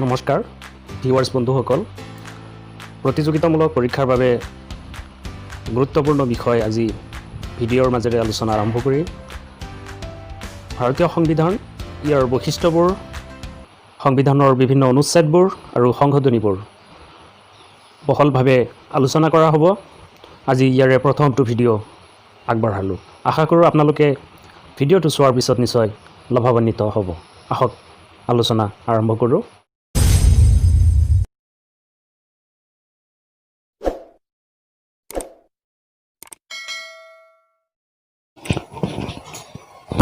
নমস্কাৰ ভিউৱাৰ্ছ বন্ধুসকল, প্ৰতিযোগিতামূলক পৰীক্ষাৰ বাবে গুৰুত্বপূৰ্ণ বিষয় আজি ভিডিঅ'ৰ মাজেৰে আলোচনা আৰম্ভ কৰি ভাৰতীয় সংবিধান, ইয়াৰ বৈশিষ্ট্যবোৰ, সংবিধানৰ বিভিন্ন অনুচ্ছেদবোৰ আৰু সংশোধনীবোৰ বহলভাৱে আলোচনা কৰা হ'ব। আজি ইয়াৰে প্ৰথমটো ভিডিঅ' আগবঢ়ালোঁ। আশা কৰোঁ আপোনালোকে ভিডিঅ'টো চোৱাৰ পিছত নিশ্চয় লাভান্বিত হ'ব। আহক আলোচনা আৰম্ভ কৰোঁ।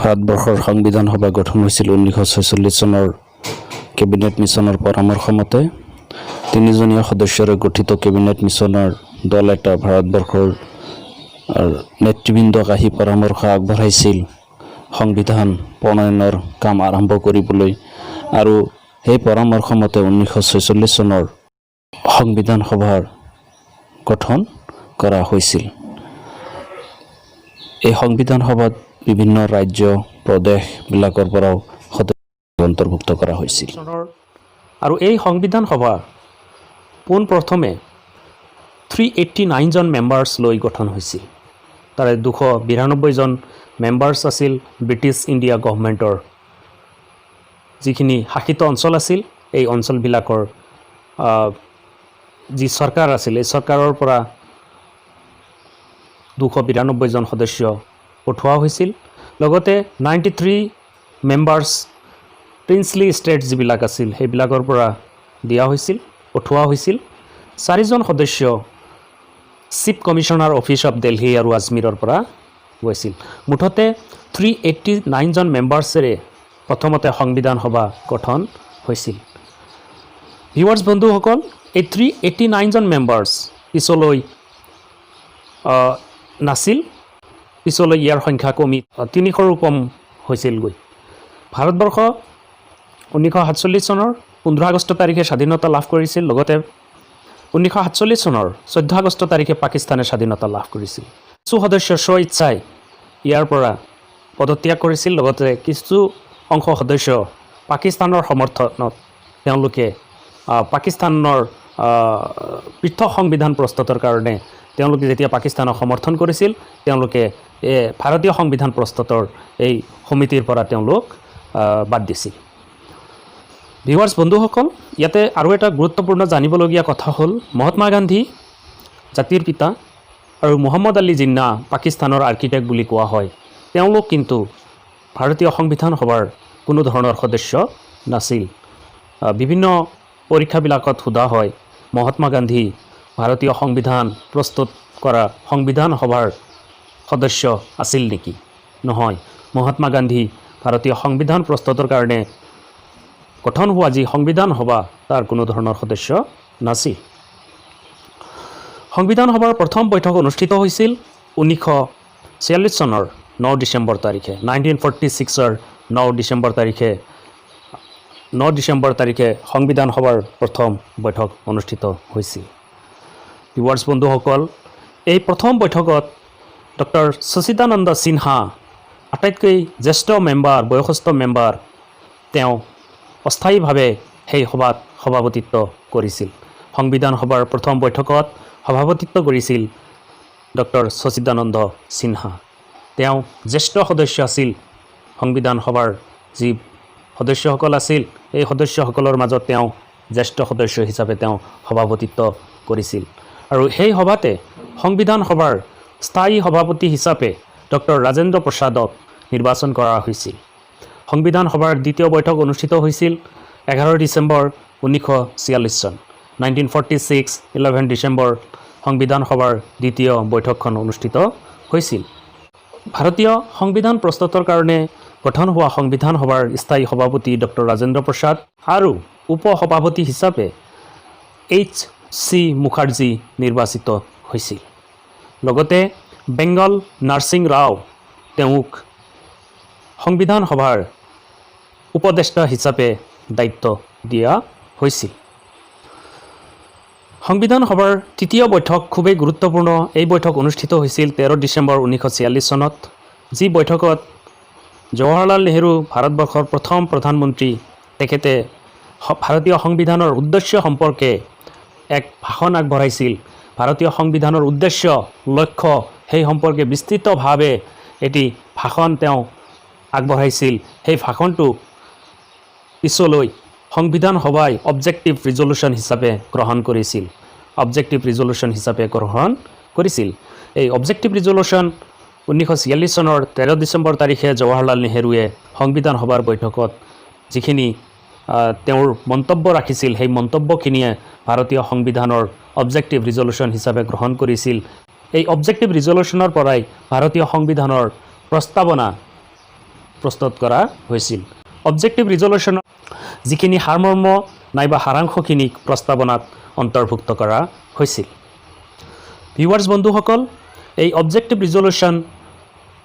ভাৰতবৰ্ষৰ সংবিধান সভা গঠন হৈছিল 1946 চনৰ কেবিনেট মিছনৰ পৰামৰ্শ মতে। 3জনীয়া সদস্যৰে গঠিত কেবিনেট মিছনৰ দল এটা ভাৰতবৰ্ষৰ নেতৃবৃন্দক আহি পৰামৰ্শ আগবঢ়াইছিল সংবিধান প্ৰণয়নৰ কাম আৰম্ভ কৰিবলৈ, আৰু সেই পৰামৰ্শ মতে 1946 চনৰ সংবিধান সভাৰ গঠন কৰা হৈছিল। এই সংবিধান সভাত বিভিন্ন ৰাজ্য প্ৰদেশবিলাকৰ পৰাও সদস্য অন্তৰ্ভুক্ত কৰা হৈছিল। আৰু এই সংবিধান সভা পোনপ্ৰথমে 389জন মেম্বাৰ্ছ লৈ গঠন হৈছিল। তাৰে 292জন মেম্বাৰ্ছ আছিল ব্ৰিটিছ ইণ্ডিয়া গভৰ্ণমেণ্টৰ যিখিনি শাসিত অঞ্চল আছিল। এই অঞ্চলবিলাকৰ যি চৰকাৰ আছিল, এই চৰকাৰৰ পৰা 292জন সদস্য পঠোৱা হৈছিল। লগতে 93 মেম্বাৰ্ছ প্ৰিন্সলি ষ্টেট যিবিলাক আছিল সেইবিলাকৰ পৰা দিয়া হৈছিল, পঠোৱা হৈছিল। 4জন সদস্য chief commissioner office of Delhi আৰু আজমীৰৰ পৰা গৈছিল। মুঠতে 389জন মেম্বাৰ্ছেৰে প্ৰথমতে সংবিধান সভা গঠন হৈছিল। ভিউৱাৰ্ছ বন্ধুসকল, এই 389জন মেম্বাৰ্ছ পিছলৈ নাছিল। পিছলৈ ইয়াৰ সংখ্যা কমি 300ৰো কম হৈছিলগৈ। ভাৰতবৰ্ষ 1947 চনৰ 15 আগষ্ট তাৰিখে স্বাধীনতা লাভ কৰিছিল। লগতে 1947 চনৰ 14 আগষ্ট তাৰিখে পাকিস্তানে স্বাধীনতা লাভ কৰিছিল। কিছু সদস্য স্ব ইচ্ছাই ইয়াৰ পৰা পদত্যাগ কৰিছিল। লগতে কিছু অংশ সদস্য পাকিস্তানৰ সমৰ্থনত তেওঁলোকে পাকিস্তানৰ পৃথক সংবিধান প্ৰস্তুতৰ কাৰণে তেওঁলোকে যেতিয়া পাকিস্তানক সমৰ্থন কৰিছিল, তেওঁলোকে ভাৰতীয় সংবিধান প্ৰস্তুতৰ এই সমিতিৰ পৰা তেওঁলোক বাদ দিছিল। ভিউৱাৰ্ছ বন্ধুসকল, ইয়াতে আৰু এটা গুৰুত্বপূৰ্ণ জানিবলগীয়া কথা হ'ল, মহাত্মা গান্ধী জাতিৰ পিতা আৰু মহম্মদ আলী জিন্না পাকিস্তানৰ আৰ্কিটেক্ট বুলি কোৱা হয়। তেওঁলোক কিন্তু ভাৰতীয় সংবিধান সভাৰ কোনো ধৰণৰ সদস্য নাছিল। বিভিন্ন পৰীক্ষাবিলাকত সোধা হয়, মহাত্মা গান্ধী ভাৰতীয় সংবিধান প্ৰস্তুত কৰা সংবিধান সভাৰ সদস্য আছিল নেকি? নহয়, মহাত্মা গান্ধী ভাৰতীয় সংবিধান প্ৰস্তুতৰ কাৰণে গঠন হোৱা যি সংবিধান সভা তাৰ কোনো ধৰণৰ সদস্য নাছিল। সংবিধান সভাৰ প্ৰথম বৈঠক অনুষ্ঠিত হৈছিল 1946 চনৰ 9 ডিচেম্বৰ তাৰিখে। 1946ৰ 9 ডিচেম্বৰ তাৰিখে সংবিধান সভাৰ প্ৰথম বৈঠক অনুষ্ঠিত হৈছিল। ভিউৱাৰ্ছ বন্ধুসকল, এই প্ৰথম বৈঠকত ডক্টৰ সচিদানন্দ সিনহা আটাইতকৈ জ্যেষ্ঠ মেম্বাৰ, বয়সস্থ মেম্বাৰ, তেওঁ অস্থায়ীভাৱে সেই সভাত সভাপতিত্ব কৰিছিল। সংবিধান সভাৰ প্ৰথম বৈঠকত সভাপতিত্ব কৰিছিল ডক্টৰ সচিদানন্দ সিনহা। তেওঁ জ্যেষ্ঠ সদস্য আছিল। সংবিধান সভাৰ যি সদস্যসকল আছিল, এই সদস্যসকলৰ মাজত তেওঁ জ্যেষ্ঠ সদস্য হিচাপে তেওঁ সভাপতিত্ব কৰিছিল। আৰু সেই সভাতে সংবিধান সভাৰ স্থায়ী সভাপতি হিচাপে ডক্টৰ ৰাজেন্দ্ৰ প্ৰসাদক নিৰ্বাচন কৰা হৈছিল। সংবিধান সভাৰ দ্বিতীয় বৈঠক অনুষ্ঠিত হৈছিল 11 ডিচেম্বৰ 1946 চন। 1946 11 ডিচেম্বৰ সংবিধান সভাৰ দ্বিতীয় বৈঠকখন অনুষ্ঠিত হৈছিল। ভাৰতীয় সংবিধান প্ৰস্তুতৰ কাৰণে গঠন হোৱা সংবিধান সভাৰ স্থায়ী সভাপতি ডক্টৰ ৰাজেন্দ্ৰ প্ৰসাদ আৰু উপ সভাপতি হিচাপে H.C. মুখাৰ্জী নিৰ্বাচিত হৈছিল। লগতে বেংগল নাৰছিং ৰাও তেওঁক সংবিধান সভাৰ উপদেষ্টা হিচাপে দায়িত্ব দিয়া হৈছিল। সংবিধান সভাৰ তৃতীয় বৈঠক খুবেই গুৰুত্বপূৰ্ণ। এই বৈঠক অনুষ্ঠিত হৈছিল 13 ডিচেম্বৰ 1946 চনত, যি বৈঠকত জৱাহৰলাল নেহৰু ভাৰতবৰ্ষৰ প্ৰথম প্ৰধানমন্ত্ৰী, তেখেতে ভাৰতীয় সংবিধানৰ উদ্দেশ্য সম্পৰ্কে এক ভাষণ আগবঢ়াইছিল। ভাৰতীয় সংবিধানৰ উদ্দেশ্য লক্ষ্য সেই সম্পৰ্কে বিস্তৃতভাৱে এটি ভাষণ তেওঁ আগবঢ়াইছিল। সেই ভাষণটো পিছলৈ সংবিধান সভাই অবজেক্টিভ ৰিজলিউশ্যন হিচাপে গ্ৰহণ কৰিছিল। এই অবজেক্টিভ ৰিজলিউশ্যন 1946 চনৰ 13 ডিচেম্বৰ তাৰিখে জৱাহৰলাল নেহৰুৱে সংবিধান সভাৰ বৈঠকত যিখিনি তেওঁৰ মন্তব্য ৰাখিছিল, সেই মন্তব্যখিনিয়ে ভাৰতীয় সংবিধানৰ অবজেক্টিভ ৰিজলিউশ্যন হিচাপে গ্ৰহণ কৰিছিল। এই অবজেক্টিভ ৰিজলিউশ্যনৰ পৰাই ভাৰতীয় সংবিধানৰ প্ৰস্তাৱনা প্ৰস্তুত কৰা হৈছিল। অবজেক্টিভ ৰিজলিউশ্যনৰ যিখিনি সাৰমৰ্ম নাইবা সাৰাংশখিনিক প্ৰস্তাৱনাত অন্তৰ্ভুক্ত কৰা হৈছিল। ভিউৱাৰ্ছ বন্ধুসকল, এই অবজেক্টিভ ৰিজলিউশ্যন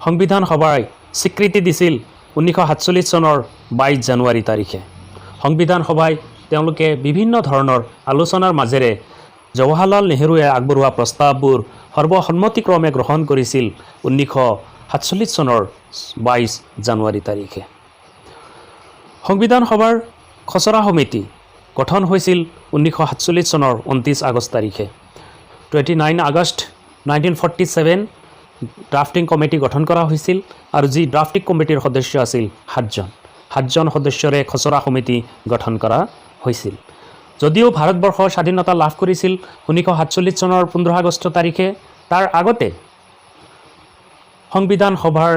সংবিধান সভাই স্বীকৃতি দিছিল 1947 চনৰ 22 জানুৱাৰী তাৰিখে। সংবিধান সভাই তেওঁলোকে বিভিন্ন ধৰণৰ আলোচনাৰ মাজেৰে জৱাহৰলাল নেহৰুৱে আগবঢ়োৱা প্ৰস্তাৱবোৰ সৰ্বসন্মতিক্ৰমে গ্ৰহণ কৰিছিল 1947 চনৰ 22 জানুৱাৰী তাৰিখে। সংবিধান সভাৰ খচৰা সমিতি গঠন হৈছিল 1947 চনৰ 29 আগষ্ট তাৰিখে। 29 আগষ্ট 1947 ড্ৰাফটিং কমিটি গঠন কৰা হৈছিল আৰু যি ড্ৰাফটিং কমিটিৰ সদস্য আছিল 7জন সদস্যৰে খচৰা সমিতি গঠন কৰা হৈছিল। যদিও ভাৰতবৰ্ষ স্বাধীনতা লাভ কৰিছিল 1947 চনৰ 15 আগষ্ট তাৰিখে, তাৰ আগতে সংবিধান সভাৰ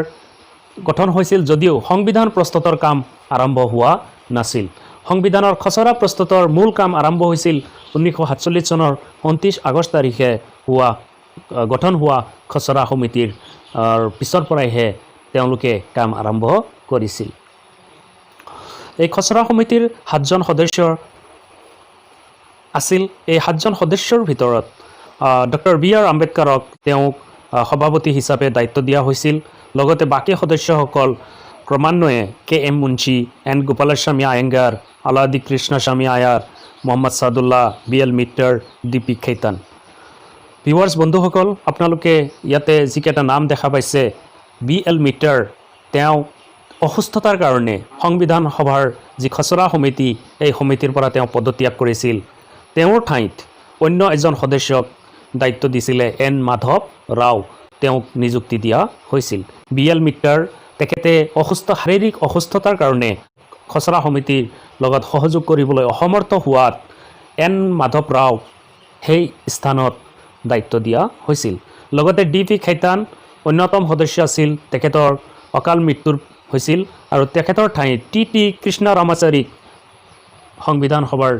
গঠন হৈছিল যদিও সংবিধান প্ৰস্তুতৰ কাম আৰম্ভ হোৱা নাছিল। সংবিধানৰ খচৰা প্ৰস্তুতৰ মূল কাম আৰম্ভ হৈছিল 1947 চনৰ 29 আগষ্ট তাৰিখে গঠন হোৱা খচৰা সমিতিৰ পিছৰ পৰাইহে তেওঁলোকে কাম আৰম্ভ কৰিছিল। এই খচৰা সমিতিৰ 7জন সদস্য আছিল। এই 7জন সদস্যৰ ভিতৰত ডক্টৰ বি.আৰ. আম্বেদকাৰক তেওঁক সভাপতি হিচাপে দায়িত্ব দিয়া হৈছিল। লগতে বাকী সদস্যসকল ক্ৰমান্বয়ে K.M. Munshi, N. Gopalaswami Ayyangar, Alladi Krishnaswami Ayyar, Mohammad Saadulla, B.L. Mitter, D.P. Khaitan. Viewers বন্ধুসকল, আপোনালোকে ইয়াতে যিকেইটা নাম দেখা পাইছে, B.L. মিত্তৰ তেওঁ অসুস্থতাৰ কাৰণে সংবিধান সভাৰ যি খচৰা সমিতি, এই সমিতিৰ পৰা তেওঁ পদত্যাগ কৰিছিল। তেওঁৰ ঠাইত অন্য এজন সদস্যক দায়িত্ব দিছিলে N. মাধৱ ৰাও, তেওঁক নিযুক্তি দিয়া হৈছিল। B.L. মিত্তৰ তেখেতে শাৰীৰিক অসুস্থতাৰ কাৰণে খচৰা সমিতিৰ লগত সহযোগ কৰিবলৈ অসমৰ্থ হোৱাত N. মাধৱ ৰাও সেই স্থানত দায়িত্ব দিয়া হৈছিল। লগতে D.P. খেইতান অন্যতম সদস্য আছিল। তেখেতৰ অকাল মৃত্যু হৈছিল আৰু তেখেতৰ ঠাইত T.T. কৃষ্ণ ৰামাচাৰীক সংবিধান সভাৰ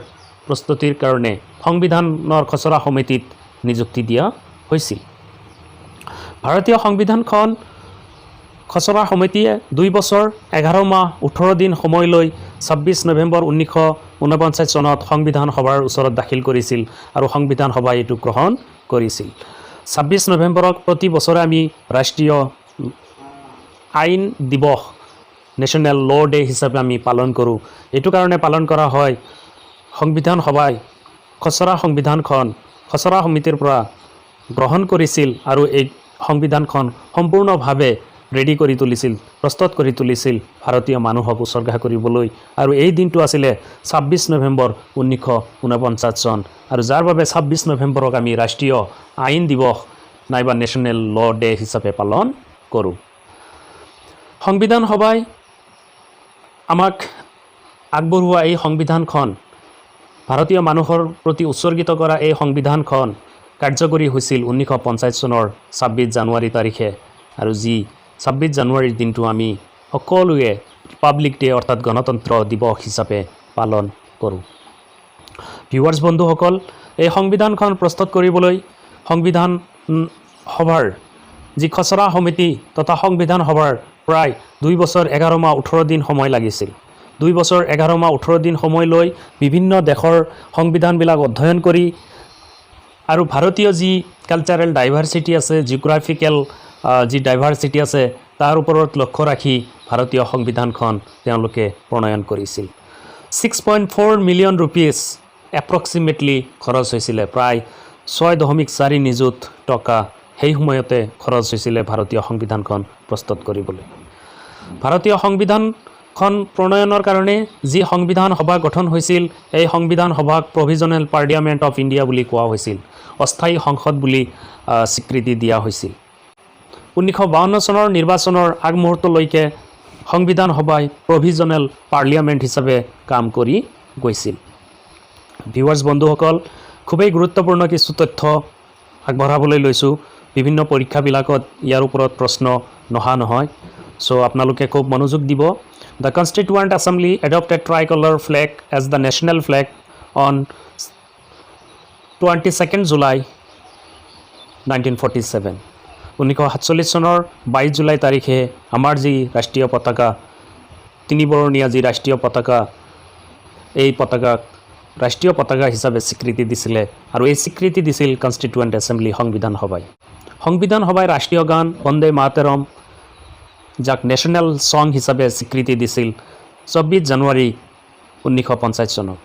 প্ৰস্তুতিৰ কাৰণে সংবিধানৰ খচৰা সমিতিত নিযুক্তি দিয়া হৈছিল। ভাৰতীয় সংবিধানখন খচৰা সমিতিয়ে 2 বছৰ 11 মাহ 18 দিন সময় লৈ 26 নৱেম্বৰ 1949 চনত সংবিধান সভাৰ ওচৰত দাখিল কৰিছিল আৰু সংবিধান সভাই এইটো গ্ৰহণ কৰিছিল। 26 নৱেম্বৰক প্ৰতি বছৰে আমি ৰাষ্ট্ৰীয় আইন দিৱস, নেশ্যনেল ল' ডে হিচাপে আমি পালন কৰোঁ। এইটো কাৰণে পালন কৰা হয়, সংবিধান সভাই খচৰা সংবিধানখন খচৰা সমিতিৰ পৰা গ্ৰহণ কৰিছিল আৰু এই সংবিধানখন সম্পূৰ্ণভাৱে প্ৰস্তুত কৰি তুলিছিল ভাৰতীয় মানুহক উৎসৰ্গা কৰিবলৈ। আৰু এই দিনটো আছিলে 26 নৱেম্বৰ 1949 চন, আৰু যাৰ বাবে 26 নৱেম্বৰক আমি ৰাষ্ট্ৰীয় আইন দিৱস নাইবা নেশ্যনেল ল' ডে হিচাপে পালন কৰোঁ। সংবিধান সভাই আমাক আগবঢ়োৱা এই সংবিধানখন, ভাৰতীয় মানুহৰ প্ৰতি উৎসৰ্গিত কৰা এই সংবিধানখন কাৰ্যকৰী হৈছিল 1950 চনৰ 26 জানুৱাৰী তাৰিখে। আৰু যি 26 জানুৱাৰীৰ দিনটো আমি সকলোৱে ৰিপাব্লিক ডে অৰ্থাৎ গণতন্ত্ৰ দিৱস হিচাপে পালন কৰোঁ। ভিউৱাৰ্ছ বন্ধুসকল, এই সংবিধানখন প্ৰস্তুত কৰিবলৈ সংবিধান সভাৰ যি খচৰা সমিতি তথা সংবিধান সভাৰ প্ৰায় 2 বছৰ 11 মাহ 18 দিন সময় লাগিছিল। 2 বছৰ 11 মাহ 18 দিন সময় লৈ বিভিন্ন দেশৰ সংবিধানবিলাক অধ্যয়ন কৰি আৰু ভাৰতীয় যি কালচাৰেল ডাইভাৰ্চিটি আছে, জিঅ'গ্ৰাফিকেল যি ডাইভাৰ্চিটি আছে, তাৰ ওপৰত লক্ষ্য ৰাখি ভাৰতীয় সংবিধানখন তেওঁলোকে প্ৰণয়ন কৰিছিল। 6.4 মিলিয়ন ৰুপিজ এপ্ৰক্সিমেটলি খৰচ হৈছিলে, প্ৰায় 6.4 নিযুত টকা সেই সময়তে খৰচ হৈছিলে ভাৰতীয় সংবিধানখন প্ৰস্তুত কৰিবলৈ। ভাৰতীয় সংবিধান খন প্ৰণয়নৰ কাৰণে যি সংবিধান সভা গঠন হৈছিল এই সংবিধান সভাক প্ৰভিজনেল পাৰ্লিয়ামেণ্ট অফ ইণ্ডিয়া বুলি কোৱা হৈছিল অস্থায়ী সংসদ বুলি স্বীকৃতি দিয়া হৈছিল 1952 চনৰ নিৰ্বাচনৰ আগমুহূৰ্তলৈকে সংবিধান সভাই প্ৰভিজনেল পাৰ্লিয়ামেণ্ট হিচাপে কাম কৰি গৈছিল ভিউৱাৰ্ছ বন্ধুসকল খুবেই গুৰুত্বপূৰ্ণ কিছু তথ্য আগবঢ়াবলৈ লৈছোঁ বিভিন্ন পৰীক্ষাবিলাকত ইয়াৰ ওপৰত প্ৰশ্ন নহা নহয় সো আপোনালোকে খুব মনোযোগ দিব The Constituent Assembly adopted tricolor flag as the national flag on 22nd July 1947 1947 চনৰ 22 জুলাই তাৰিখে আমাৰ যি ৰাষ্ট্ৰীয় পতাকা তিনিবৰণীয়া যি ৰাষ্ট্ৰীয় পতাকা এই পতাকাক ৰাষ্ট্ৰীয় পতাকা হিচাপে স্বীকৃতি দিছিলে আৰু এই স্বীকৃতি দিছিল কনষ্টিটুৱেণ্ট এছেম্বলি সংবিধান সভাই ৰাষ্ট্ৰীয় গান বন্দে মাতৰম যাক নেশ্যনেল সং হিচাপে স্বীকৃতি দিছিল 24 জানুৱাৰী 1950 চনত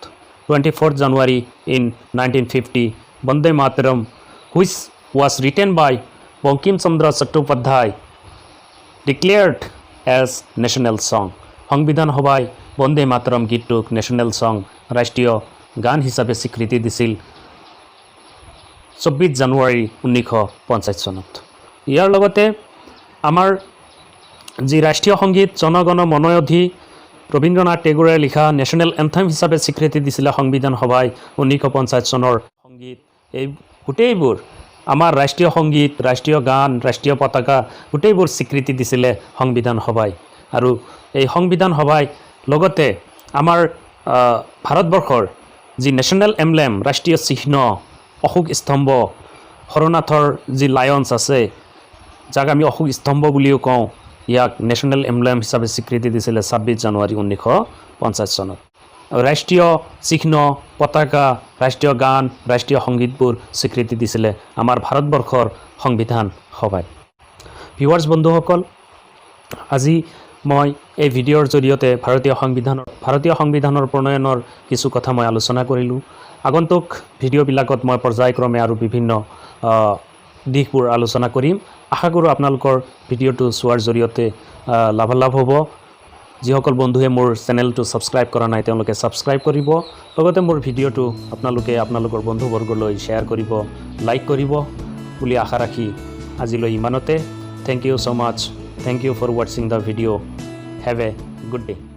24 January in 1950 Vande Mataram which was written by Bankim Chandra Chattopadhyay declared as national song সংবিধান সভাই বন্দে মাতৰম গীতটোক নেশ্যনেল সং ৰাষ্ট্ৰীয় গান হিচাপে স্বীকৃতি দিছিল 24 জানুৱাৰী 1950 চনত ইয়াৰ লগতে আমাৰ যি ৰাষ্ট্ৰীয় সংগীত জনগণ মনয়ধি ৰবীন্দ্ৰনাথ টেগোৰে লিখা নেশ্যনেল এন্থেম হিচাপে স্বীকৃতি দিছিলে সংবিধান সভাই 1950 চনৰ সংগীত এই গোটেইবোৰ আমাৰ ৰাষ্ট্ৰীয় সংগীত ৰাষ্ট্ৰীয় গান ৰাষ্ট্ৰীয় পতাকা গোটেইবোৰ স্বীকৃতি দিছিলে সংবিধান সভাই আৰু এই সংবিধান সভাই লগতে আমাৰ ভাৰতবৰ্ষৰ যি নেশ্যনেল এমব্লেম ৰাষ্ট্ৰীয় চিহ্ন অশোক স্তম্ভ হৰনাথৰ যি লায়ন্স আছে যাক আমি অশোক স্তম্ভ বুলিও কওঁ ইয়াক নেশ্যনেল এমব্লেম হিচাপে স্বীকৃতি দিছিলে 26 জানুৱাৰী 1950 চনত ৰাষ্ট্ৰীয় চিহ্ন পতাকা ৰাষ্ট্ৰীয় গান ৰাষ্ট্ৰীয় সংগীতবোৰ স্বীকৃতি দিছিলে আমাৰ ভাৰতবৰ্ষৰ সংবিধান সভাই ভিউৱাৰ্ছ বন্ধুসকল আজি মই এই ভিডিঅ'ৰ জৰিয়তে ভাৰতীয় সংবিধানৰ প্ৰণয়নৰ কিছু কথা মই আলোচনা কৰিলোঁ আগন্তুক ভিডিঅ'বিলাকত মই পৰ্যায়ক্ৰমে আৰু বিভিন্ন দিশবোৰ আলোচনা কৰিম আশা কৰোঁ আপোনালোকৰ ভিডিঅ'টো চোৱাৰ জৰিয়তে লাভালাভ হ'ব যিসকল বন্ধুৱে মোৰ চেনেলটো ছাবস্ক্ৰাইব কৰা নাই তেওঁলোকে ছাবস্ক্ৰাইব কৰিব লগতে মোৰ ভিডিঅ'টো আপোনালোকে আপোনালোকৰ বন্ধুবৰ্গলৈ শ্বেয়াৰ কৰিব লাইক কৰিব বুলি আশা ৰাখি আজিলৈ ইমানতে thank you so much thank you for ৱাচিং the video' have a good day